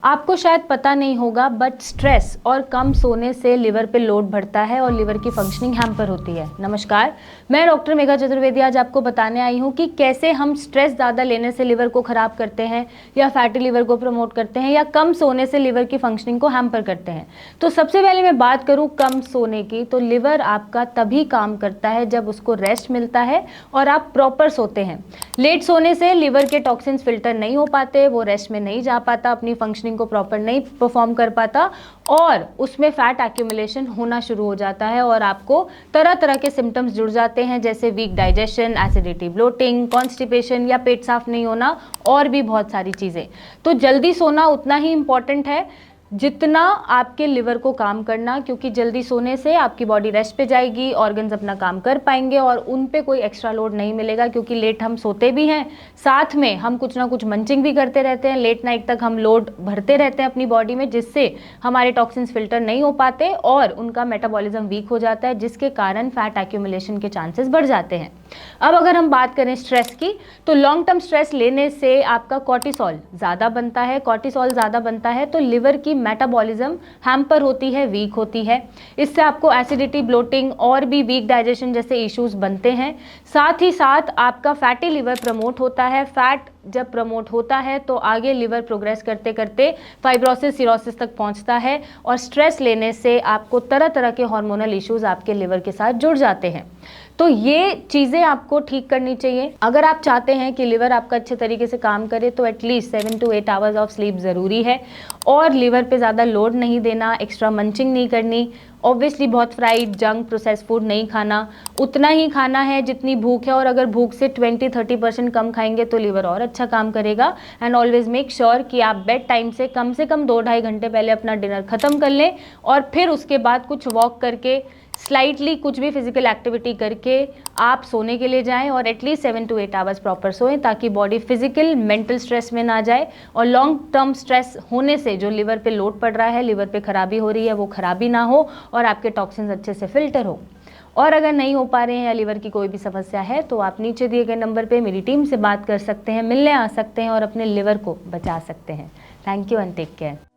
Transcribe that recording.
आपको शायद पता नहीं होगा बट स्ट्रेस और कम सोने से लिवर पे लोड बढ़ता है और लिवर की फंक्शनिंग हैम्पर होती है। नमस्कार, मैं डॉक्टर मेघा चतुर्वेदी आज आपको बताने आई हूँ कि कैसे हम स्ट्रेस ज़्यादा लेने से लिवर को ख़राब करते हैं या फैटी लिवर को प्रमोट करते हैं या कम सोने से लिवर की फंक्शनिंग को हैम्पर करते हैं। तो सबसे पहले मैं बात करूँ कम सोने की, तो लिवर आपका तभी काम करता है जब उसको रेस्ट मिलता है और आप प्रॉपर सोते हैं। लेट सोने से लिवर के टॉक्सिन्स फिल्टर नहीं हो पाते, वो रेस्ट में नहीं जा पाता, अपनी फंक्शनिंग को प्रॉपर नहीं परफॉर्म कर पाता और उसमें फैट एक्यूमुलेशन होना शुरू हो जाता है और आपको तरह तरह के सिम्टम्स जुड़ जाते हैं, जैसे weak digestion, acidity, bloating, constipation या पेट साफ नहीं होना और भी बहुत सारी चीज़ें। तो जल्दी सोना उतना ही इंपॉर्टेंट है जितना आपके लिवर को काम करना, क्योंकि जल्दी सोने से आपकी बॉडी रेस्ट पे जाएगी, ऑर्गन्स अपना काम कर पाएंगे और उन पे कोई एक्स्ट्रा लोड नहीं मिलेगा। क्योंकि लेट हम सोते भी हैं, साथ में हम कुछ ना कुछ मंचिंग भी करते रहते हैं, लेट नाइट तक हम लोड भरते रहते हैं अपनी बॉडी में, जिससे हमारे टॉक्सिन्स फिल्टर नहीं हो पाते और उनका मेटाबॉलिज्म वीक हो जाता है, जिसके कारण फैट एक्यूमुलेशन के चांसेस बढ़ जाते हैं। अब अगर हम बात करें स्ट्रेस की, तो लॉन्ग टर्म स्ट्रेस लेने से आपका कॉर्टिसोल ज़्यादा बनता है। कॉर्टिसोल ज़्यादा बनता है तो लिवर की मेटाबॉलिज्म हैम्पर होती है, वीक होती है। इससे आपको एसिडिटी, ब्लोटिंग और भी वीक डाइजेशन जैसे इश्यूज बनते हैं। साथ ही साथ आपका फैटी लिवर प्रमोट होता है। फैट जब प्रमोट होता है तो आगे लिवर प्रोग्रेस करते करते फाइब्रोसिस, सिरोसिस तक पहुंचता है और स्ट्रेस लेने से आपको तरह तरह के हार्मोनल इश्यूज आपके लिवर के साथ जुड़ जाते हैं। तो ये चीज़ें आपको ठीक करनी चाहिए। अगर आप चाहते हैं कि लिवर आपका अच्छे तरीके से काम करे तो at least 7 to 8 hours of sleep ज़रूरी है और लिवर पे ज़्यादा लोड नहीं देना, एक्स्ट्रा मंचिंग नहीं करनी, ऑब्वियसली बहुत फ्राइड, जंक, प्रोसेस फूड नहीं खाना, उतना ही खाना है जितनी भूख है और अगर भूख से 20-30% कम खाएंगे तो लिवर और अच्छा काम करेगा। एंड ऑलवेज मेक श्योर कि आप बेड टाइम से कम 2-2.5 घंटे पहले अपना डिनर ख़त्म कर लें और फिर उसके बाद कुछ वॉक करके, स्लाइटली कुछ भी फिजिकल एक्टिविटी करके आप सोने के लिए जाएं और एटलीस्ट 7 to 8 आवर्स प्रॉपर सोएं, ताकि बॉडी फिजिकल मेंटल स्ट्रेस में ना जाए और लॉन्ग टर्म स्ट्रेस होने से जो लिवर पे लोड पड़ रहा है, लिवर पे खराबी हो रही है, वो खराबी ना हो और आपके टॉक्सिन्स अच्छे से फिल्टर हो। और अगर नहीं हो पा रहे हैं या लिवर की कोई भी समस्या है तो आप नीचे दिए गए नंबर पे मेरी टीम से बात कर सकते हैं, मिलने आ सकते हैं और अपने लिवर को बचा सकते हैं। Thank you and take care.